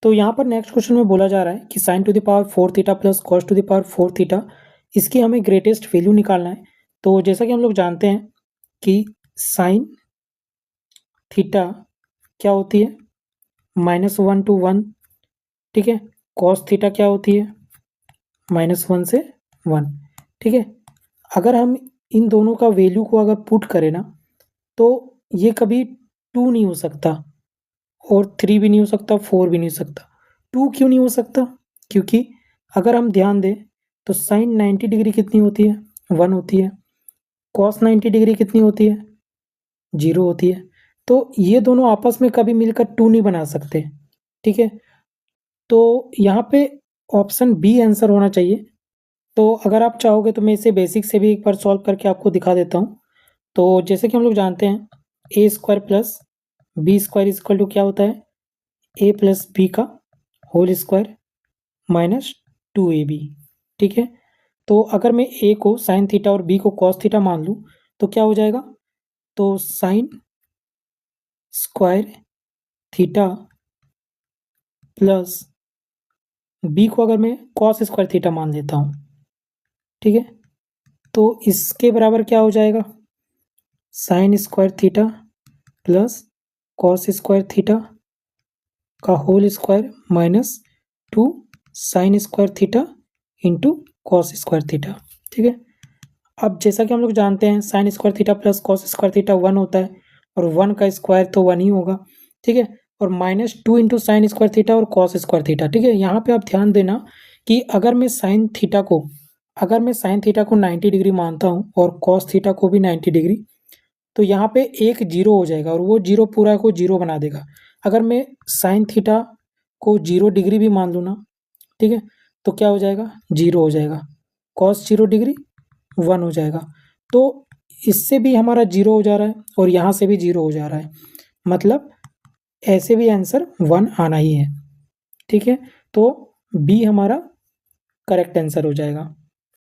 तो यहाँ पर नेक्स्ट क्वेश्चन में बोला जा रहा है कि sign to the power 4 theta plus cos two the power 4 theta, इसकी हमें ग्रेटेस्ट वैल्यू निकालना है। तो जैसा कि हम लोग जानते हैं कि साइन थीटा क्या होती है, -1 to 1, ठीक है। कॉस थीटा क्या होती है, -1 से 1, ठीक है। अगर हम इन दोनों का वैल्यू को अगर पुट करें ना, तो ये कभी 2 नहीं हो सकता और 3 भी नहीं हो सकता, 4 भी नहीं हो सकता। 2 क्यों नहीं हो सकता? क्योंकि अगर हम ध्यान दें तो साइन 90 डिग्री कितनी होती है, 1 होती है। कॉस 90 डिग्री कितनी होती है, 0 होती है। तो ये दोनों आपस में कभी मिलकर 2 नहीं बना सकते, ठीक है। तो यहाँ पे ऑप्शन बी आंसर होना चाहिए। तो अगर आप चाहोगे तो मैं इसे बेसिक से भी एक बार सॉल्व करके आपको दिखा देता हूँ। तो जैसे कि हम लोग जानते हैं A square plus B square equal to क्या होता है, ए प्लस बी का होल स्क्वायर माइनस 2ab, ठीक है। तो अगर मैं ए को साइन थीटा और बी को कॉस थीटा मान लूँ तो क्या हो जाएगा, तो sine square theta plus B को अगर मैं कॉस स्क्वायर थीटा मान लेता हूँ, ठीक है, तो इसके बराबर क्या हो जाएगा, sine square theta plus cos square theta का whole square minus 2 sine square theta into cos square theta, ठीक है। अब जैसा कि हम लोग जानते हैं sine square theta plus cos square theta 1 होता है और 1 का स्क्वायर तो 1 ही होगा, ठीक है। और -2 इंटू साइन स्क्वायर थीटा और कॉस स्क्वायर थीटा, ठीक है। यहाँ पे आप ध्यान देना कि अगर मैं साइन थीटा को 90 डिग्री मानता हूँ और कॉस थीटा को भी 90 डिग्री, तो यहाँ पे एक जीरो हो जाएगा और वो जीरो पूरा को जीरो बना देगा। अगर मैं साइन थीटा को 0 डिग्री भी मान लूँ ना, ठीक है, तो क्या हो जाएगा, 0 हो जाएगा। कॉस 0 डिग्री 1 हो जाएगा। तो इससे भी हमारा 0 हो जा रहा है और यहाँ से भी 0 हो जा रहा है, मतलब ऐसे भी आंसर 1 आना ही है, ठीक है। तो बी हमारा करेक्ट आंसर हो जाएगा।